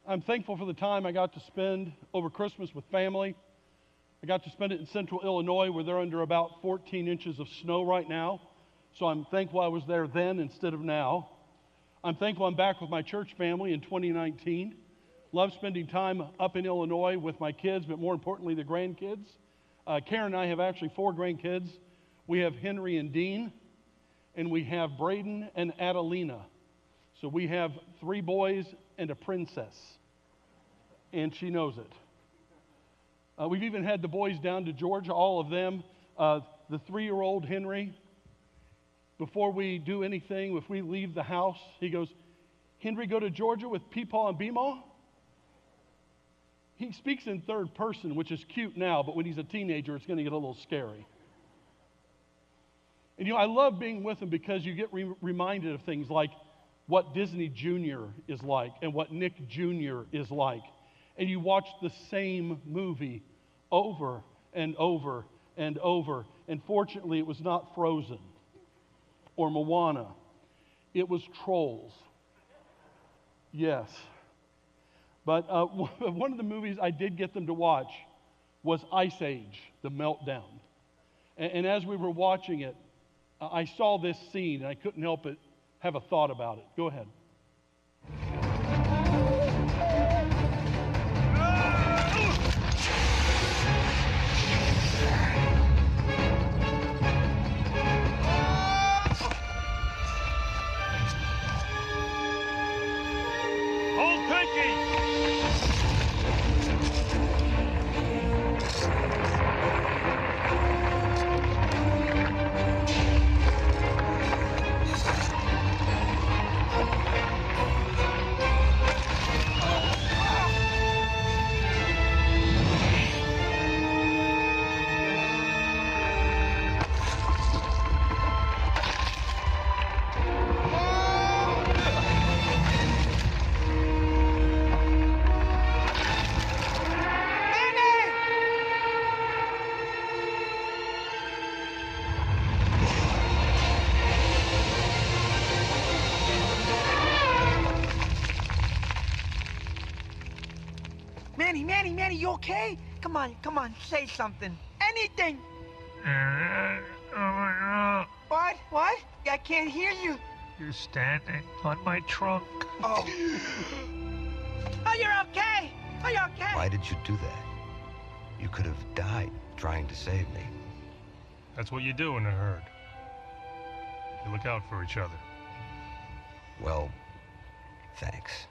I'm thankful for the time I got to spend over Christmas with family. I got to spend it in central Illinois where they're under about 14 inches of snow right now. So I'm thankful I was there then instead of now. I'm thankful I'm back with my church family in 2019. Love spending time up in Illinois with my kids, but more importantly, the grandkids. Karen and I have actually 4 grandkids. We have Henry and Dean, and we have Braden and Adelina. So we have 3 boys and a princess, and she knows it. We've even had the boys down to Georgia, all of them. The 3-year-old Henry, before we do anything, if we leave the house, he goes, "Henry, go to Georgia with Peepaw and Beemaw?" He speaks in third person, which is cute now, but when he's a teenager, it's going to get a little scary. And I love being with him because you get reminded of things like what Disney Junior is like and what Nick Jr. is like. And you watch the same movie over and over and over. And fortunately, it was not Frozen or Moana. It was Trolls. Yes. But one of the movies I did get them to watch was Ice Age, The Meltdown. And as we were watching it, I saw this scene, and I couldn't help but have a thought about it. Go ahead. Hold Pinky! Manny, you okay? Come on, say something. Anything. What? I can't hear you. You're standing on my trunk. Oh. Oh, you're okay. Are you okay? Why did you do that? You could have died trying to save me. That's what you do in a herd. You look out for each other. Well, thanks.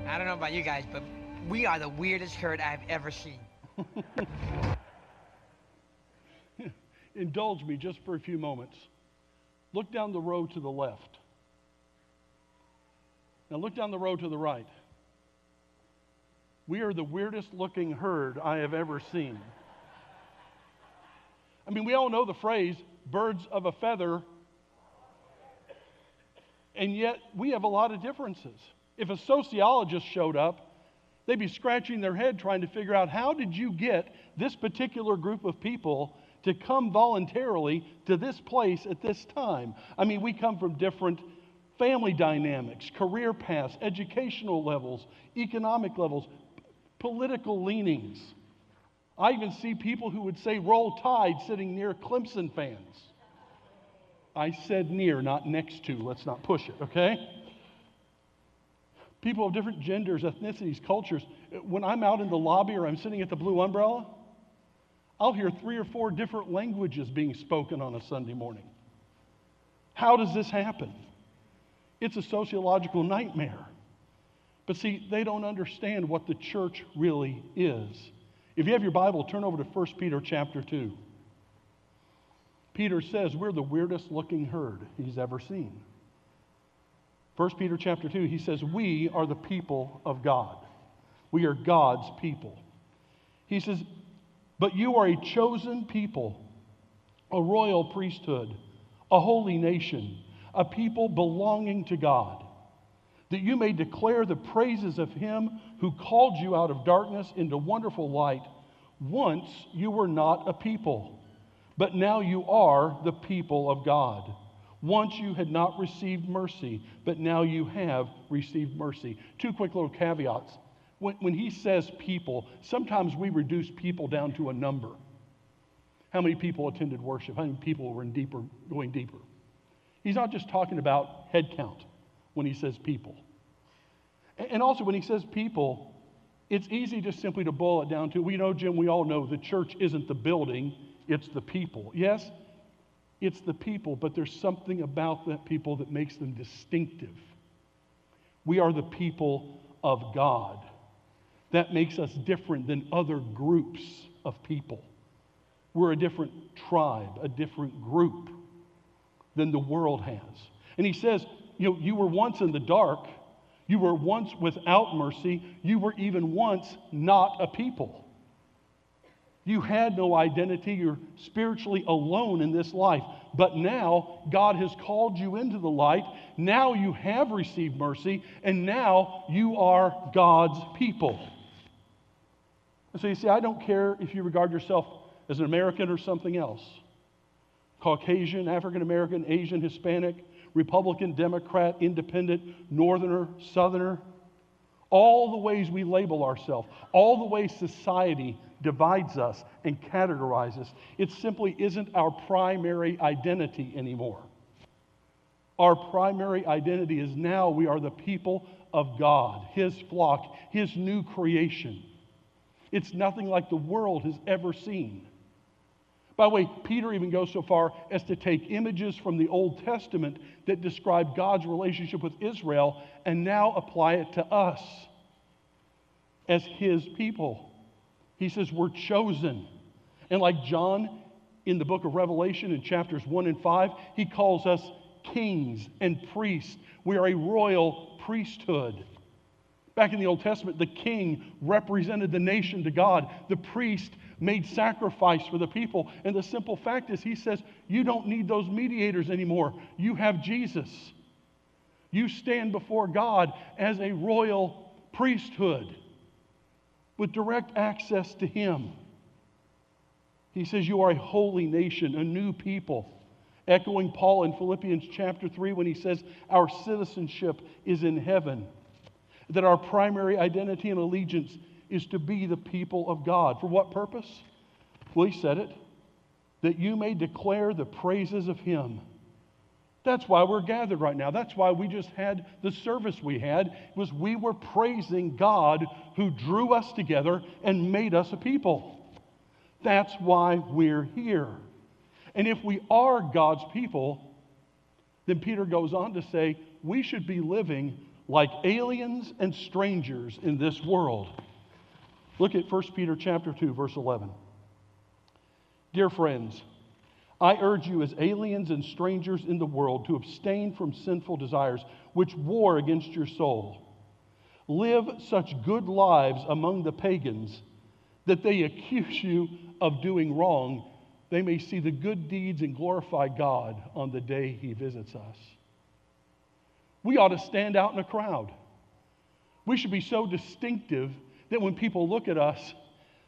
I don't know about you guys, but we are the weirdest herd I've ever seen. Indulge me just for a few moments. Look down the road to the left. Now look down the road to the right. We are the weirdest looking herd I have ever seen. I mean, we all know the phrase, birds of a feather, and yet we have a lot of differences. If a sociologist showed up, they'd be scratching their head trying to figure out how did you get this particular group of people to come voluntarily to this place at this time? I mean, we come from different family dynamics, career paths, educational levels, economic levels, political leanings. I even see people who would say roll tide sitting near Clemson fans. I said near, not next to. Let's not push it, okay? People of different genders, ethnicities, cultures. When I'm out in the lobby or I'm sitting at the Blue Umbrella, I'll hear 3 or 4 different languages being spoken on a Sunday morning. How does this happen? It's a sociological nightmare. But see, they don't understand what the church really is. If you have your Bible, turn over to 1 Peter chapter 2. Peter says we're the weirdest looking herd he's ever seen. 1 Peter chapter 2, he says, we are the people of God. We are God's people. He says, but you are a chosen people, a royal priesthood, a holy nation, a people belonging to God, that you may declare the praises of him who called you out of darkness into wonderful light. Once you were not a people, but now you are the people of God. Once you had not received mercy, but now you have received mercy. Two quick little caveats. When he says people, sometimes we reduce people down to a number. How many people attended worship? How many people were going deeper? He's not just talking about head count when he says people. And also when he says people, it's easy just simply to boil it down to, we know, Jim, we all know the church isn't the building, it's the people. Yes, it's the people, but there's something about that people that makes them distinctive. We are the people of God. That makes us different than other groups of people. We're a different tribe, a different group than the world has. And he says, you were once in the dark. You were once without mercy. You were even once not a people. You had no identity. You're spiritually alone in this life. But now God has called you into the light. Now you have received mercy. And now you are God's people. And so you see, I don't care if you regard yourself as an American or something else. Caucasian, African American, Asian, Hispanic, Republican, Democrat, Independent, Northerner, Southerner. All the ways we label ourselves, all the ways society divides us and categorizes, it simply isn't our primary identity anymore. Our primary identity is now we are the people of God, His flock, His new creation. It's nothing like the world has ever seen. By the way, Peter even goes so far as to take images from the Old Testament that describe God's relationship with Israel and now apply it to us as His people. He says we're chosen. And like John in the book of Revelation in chapters 1 and 5, he calls us kings and priests. We are a royal priesthood. Back in the Old Testament, the king represented the nation to God. The priest made sacrifice for the people. And the simple fact is, he says, you don't need those mediators anymore. You have Jesus. You stand before God as a royal priesthood with direct access to Him. He says, you are a holy nation, a new people. Echoing Paul in Philippians chapter 3 when he says, our citizenship is in heaven. That our primary identity and allegiance is to be the people of God. For what purpose? Well, he said it, that you may declare the praises of Him. That's why we're gathered right now. That's why we just had the service we had, was we were praising God who drew us together and made us a people. That's why we're here. And if we are God's people, then Peter goes on to say, we should be living like aliens and strangers in this world. Look at 1 Peter chapter 2, verse 11. Dear friends, I urge you as aliens and strangers in the world to abstain from sinful desires which war against your soul. Live such good lives among the pagans that they accuse you of doing wrong. They may see the good deeds and glorify God on the day He visits us. We ought to stand out in a crowd. We should be so distinctive that when people look at us,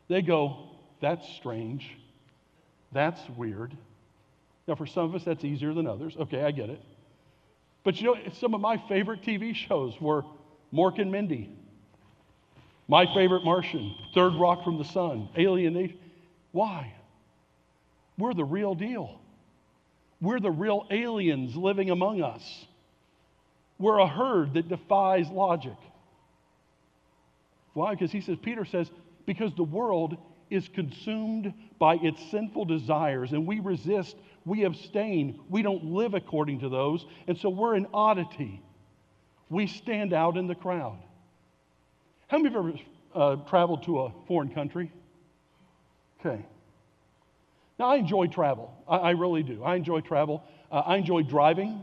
they go, that's strange. That's weird. Now, for some of us, that's easier than others. Okay, I get it. But you know, some of my favorite TV shows were Mork and Mindy, My Favorite Martian, Third Rock from the Sun, Alien Nation. Why? We're the real deal. We're the real aliens living among us. We're a herd that defies logic. Why? Because Peter says, because the world is consumed by its sinful desires, and we resist, we abstain, we don't live according to those, and so we're an oddity. We stand out in the crowd. How many of you have ever traveled to a foreign country? Okay. Now, I enjoy travel. I really do. I enjoy travel. I enjoy driving.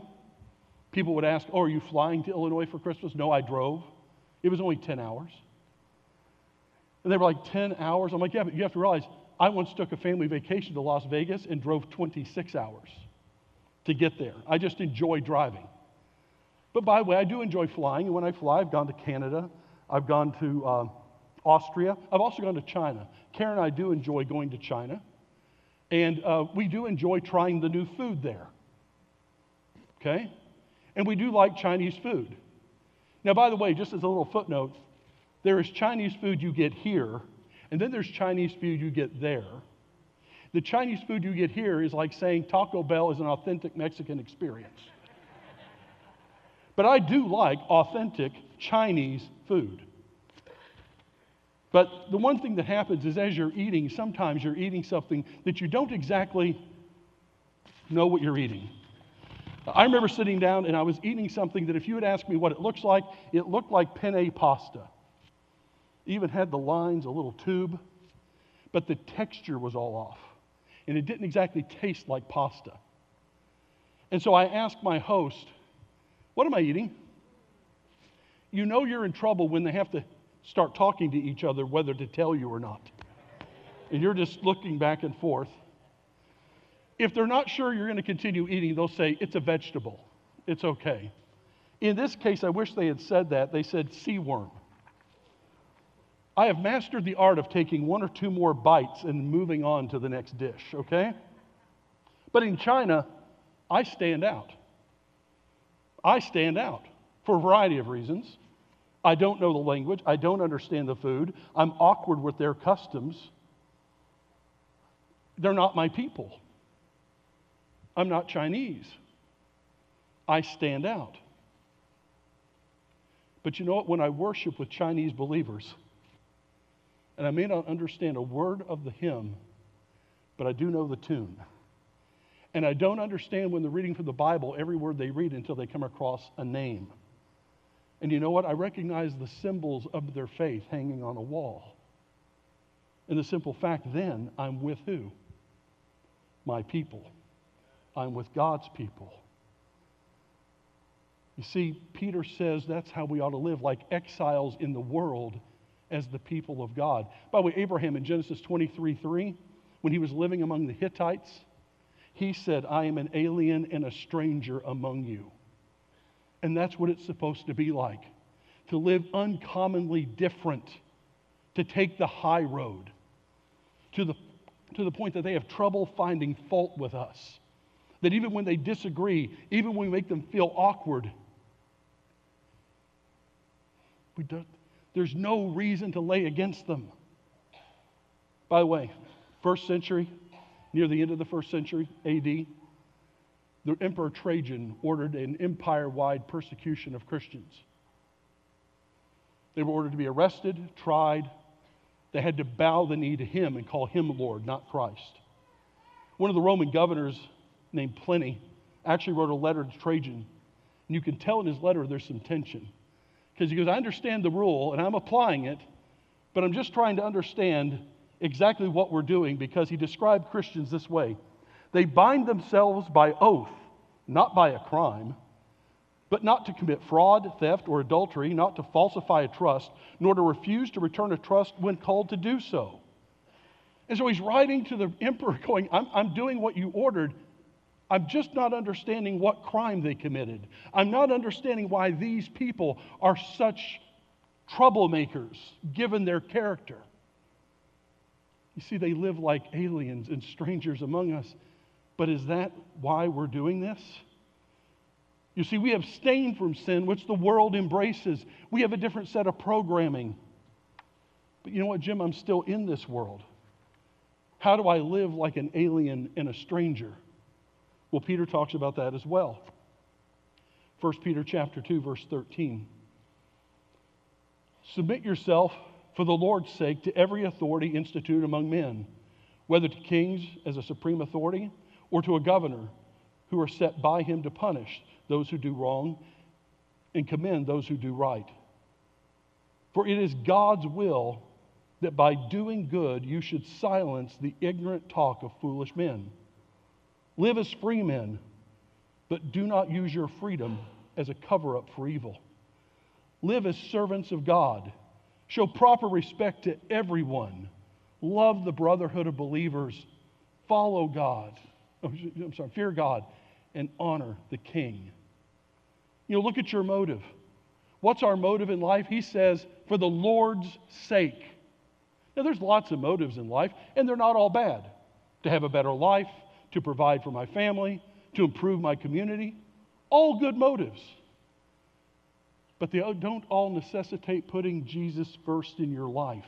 People would ask, oh, are you flying to Illinois for Christmas? No, I drove. It was only 10 hours. And they were like, 10 hours? I'm like, yeah, but you have to realize, I once took a family vacation to Las Vegas and drove 26 hours to get there. I just enjoy driving. But by the way, I do enjoy flying. And when I fly, I've gone to Canada. I've gone to Austria. I've also gone to China. Karen and I do enjoy going to China. And we do enjoy trying the new food there. okay? And we do like Chinese food. Now, by the way, just as a little footnote, there is Chinese food you get here, and then there's Chinese food you get there. The Chinese food you get here is like saying Taco Bell is an authentic Mexican experience. But I do like authentic Chinese food. But the one thing that happens is as you're eating, sometimes you're eating something that you don't exactly know what you're eating. I remember sitting down and I was eating something that if you had asked me what it looked like penne pasta. It even had the lines, a little tube, but the texture was all off. And it didn't exactly taste like pasta. And so I asked my host, what am I eating? You know you're in trouble when they have to start talking to each other whether to tell you or not. And you're just looking back and forth. If they're not sure you're going to continue eating, they'll say, it's a vegetable. It's okay. In this case, I wish they had said that. They said sea worm. I have mastered the art of taking one or two more bites and moving on to the next dish, okay? But in China, I stand out. I stand out for a variety of reasons. I don't know the language. I don't understand the food. I'm awkward with their customs. They're not my people. I'm not Chinese. I stand out. But you know what? When I worship with Chinese believers, and I may not understand a word of the hymn, but I do know the tune. And I don't understand when they're reading from the Bible every word they read until they come across a name. And you know what? I recognize the symbols of their faith hanging on a wall. And the simple fact then, I'm with who? My people. I'm with God's people. You see, Peter says that's how we ought to live, like exiles in the world as the people of God. By the way, Abraham in Genesis 23:3, when he was living among the Hittites, he said, I am an alien and a stranger among you. And that's what it's supposed to be like, to live uncommonly different, to take the high road, to the point that they have trouble finding fault with us. That even when they disagree, even when we make them feel awkward, there's no reason to lay against them. By the way, first century, near the end of the first century AD, the Emperor Trajan ordered an empire-wide persecution of Christians. They were ordered to be arrested, tried. They had to bow the knee to him and call him Lord, not Christ. One of the Roman governors named Pliny actually wrote a letter to Trajan. And you can tell in his letter there's some tension. Because he goes, I understand the rule and I'm applying it, but I'm just trying to understand exactly what we're doing, because he described Christians this way. They bind themselves by oath, not by a crime, but not to commit fraud, theft, or adultery, not to falsify a trust, nor to refuse to return a trust when called to do so. And so he's writing to the emperor going, I'm doing what you ordered. I'm just not understanding what crime they committed. I'm not understanding why these people are such troublemakers, given their character. You see, they live like aliens and strangers among us. But is that why we're doing this? You see, we abstain from sin, which the world embraces. We have a different set of programming. But you know what, Jim? I'm still in this world. How do I live like an alien and a stranger? Well, Peter talks about that as well. 1 Peter chapter 2, verse 13. Submit yourself for the Lord's sake to every authority instituted among men, whether to kings as a supreme authority or to a governor who are set by him to punish those who do wrong and commend those who do right. For it is God's will that by doing good you should silence the ignorant talk of foolish men. Live as free men, but do not use your freedom as a cover-up for evil. Live as servants of God. Show proper respect to everyone. Love the brotherhood of believers. Follow God. Fear God and honor the king. You know, look at your motive. What's our motive in life? He says, for the Lord's sake. Now, there's lots of motives in life, and they're not all bad. To have a better life, to provide for my family, to improve my community. All good motives. But they don't all necessitate putting Jesus first in your life.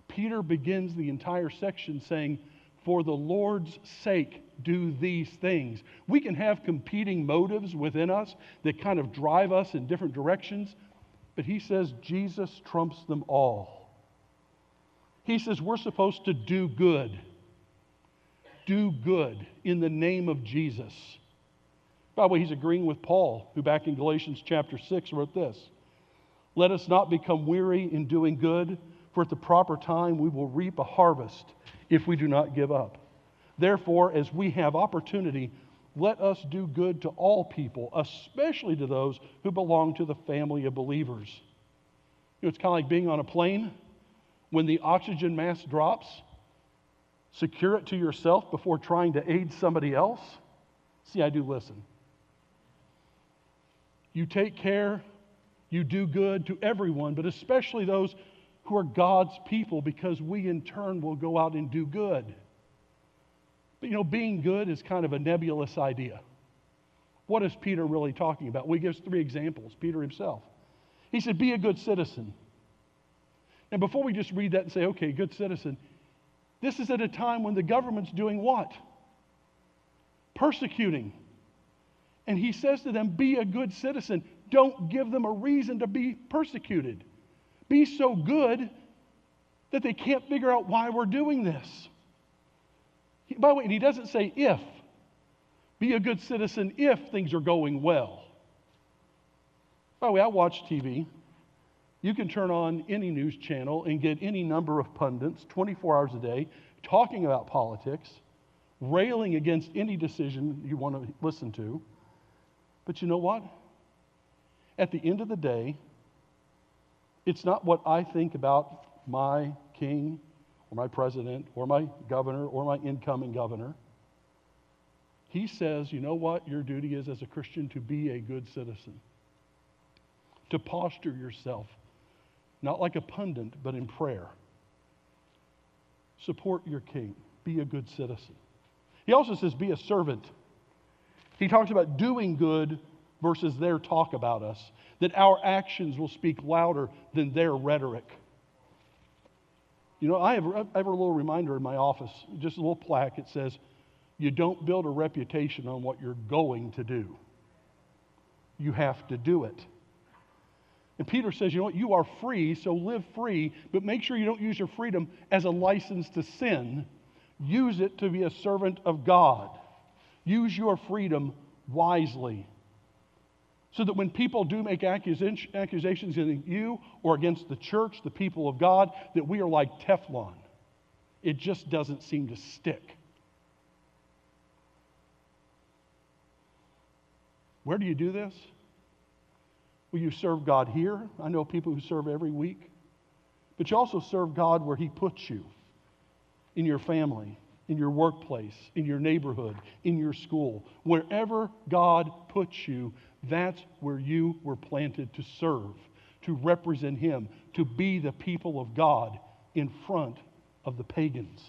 Peter begins the entire section saying, for the Lord's sake, do these things. We can have competing motives within us that kind of drive us in different directions, but he says Jesus trumps them all. He says we're supposed to do good. Do good in the name of Jesus. By the way, he's agreeing with Paul, who back in Galatians chapter 6 wrote this. Let us not become weary in doing good, for at the proper time we will reap a harvest if we do not give up. Therefore, as we have opportunity, let us do good to all people, especially to those who belong to the family of believers. You know, it's kind of like being on a plane. When the oxygen mask drops, secure it to yourself before trying to aid somebody else. See, I do listen. You take care, you do good to everyone, but especially those who are God's people, because we in turn will go out and do good. But you know, being good is kind of a nebulous idea. What is Peter really talking about? Well, he gives 3 examples, Peter himself. He said, be a good citizen. And before we just read that and say, okay, good citizen, this is at a time when the government's doing what? Persecuting. And he says to them, be a good citizen. Don't give them a reason to be persecuted. Be so good that they can't figure out why we're doing this. By the way, and he doesn't say if. Be a good citizen if things are going well. By the way, I watch TV. You can turn on any news channel and get any number of pundits 24 hours a day talking about politics, railing against any decision you want to listen to. But you know what? At the end of the day, it's not what I think about my king or my president or my governor or my incoming governor. He says, you know what your duty is as a Christian? To be a good citizen. To posture yourself, not like a pundit, but in prayer. Support your king. Be a good citizen. He also says, be a servant. He talks about doing good versus their talk about us, that our actions will speak louder than their rhetoric. You know, I have a little reminder in my office, just a little plaque. It says, you don't build a reputation on what you're going to do. You have to do it. And Peter says, you know what, you are free, so live free, but make sure you don't use your freedom as a license to sin. Use it to be a servant of God. Use your freedom wisely. So that when people do make accusations against you or against the church, the people of God, that we are like Teflon. It just doesn't seem to stick. Where do you do this? Well, you serve God here. I know people who serve every week. But you also serve God where He puts you. In your family, in your workplace, in your neighborhood, in your school. Wherever God puts you, that's where you were planted to serve, to represent Him, to be the people of God in front of the pagans.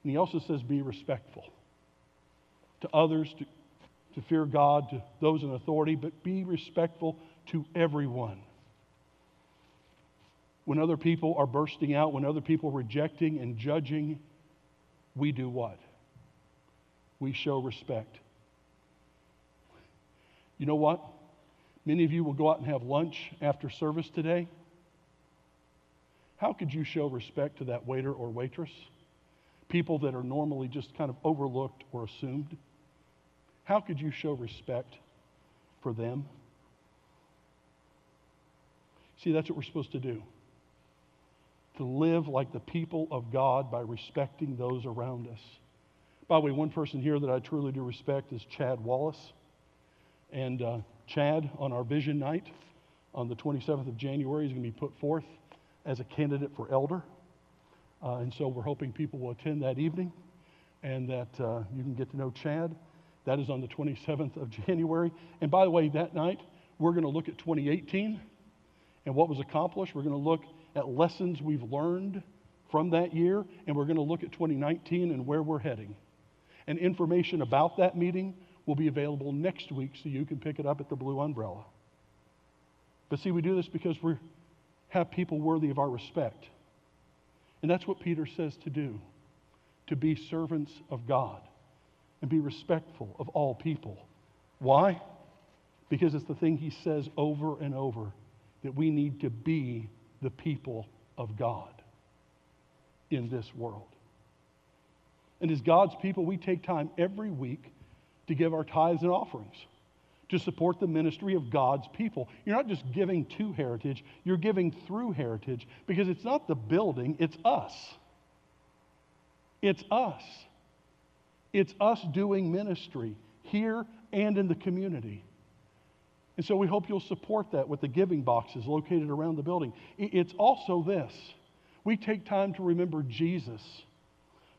And he also says, be respectful to others, to fear God, to those in authority, but be respectful to everyone. When other people are bursting out, when other people are rejecting and judging, we do what? We show respect. You know what? Many of you will go out and have lunch after service today. How could you show respect to that waiter or waitress? People that are normally just kind of overlooked or assumed. How could you show respect for them? See, that's what we're supposed to do. To live like the people of God by respecting those around us. By the way, one person here that I truly do respect is Chad Wallace. And Chad, on our vision night on the 27th of January, is going to be put forth as a candidate for elder. And so we're hoping people will attend that evening and that you can get to know Chad. That is on the 27th of January. And by the way, that night, we're going to look at 2018 and what was accomplished. We're going to look at lessons we've learned from that year, and we're going to look at 2019 and where we're heading. And information about that meeting will be available next week so you can pick it up at the Blue Umbrella. But see, we do this because we have people worthy of our respect. And that's what Peter says to do, to be servants of God and be respectful of all people. Why? Because it's the thing he says over and over, that we need to be the people of God in this world. And as God's people, we take time every week to give our tithes and offerings to support the ministry of God's people. You're not just giving to Heritage, you're giving through Heritage, because it's not the building, it's us. It's us. It's us doing ministry here and in the community. And so we hope you'll support that with the giving boxes located around the building. It's also this. We take time to remember Jesus,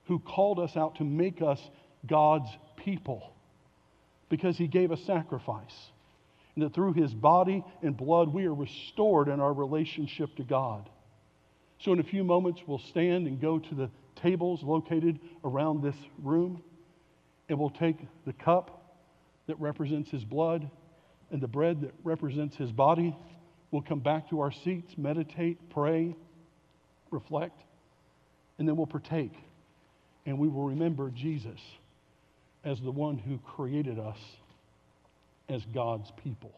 who called us out to make us God's people, because he gave a sacrifice. And that through his body and blood, we are restored in our relationship to God. So in a few moments, we'll stand and go to the tables located around this room, and we'll take the cup that represents his blood and the bread that represents his body. We'll come back to our seats, meditate, pray, reflect, and then we'll partake. And we will remember Jesus as the one who created us as God's people.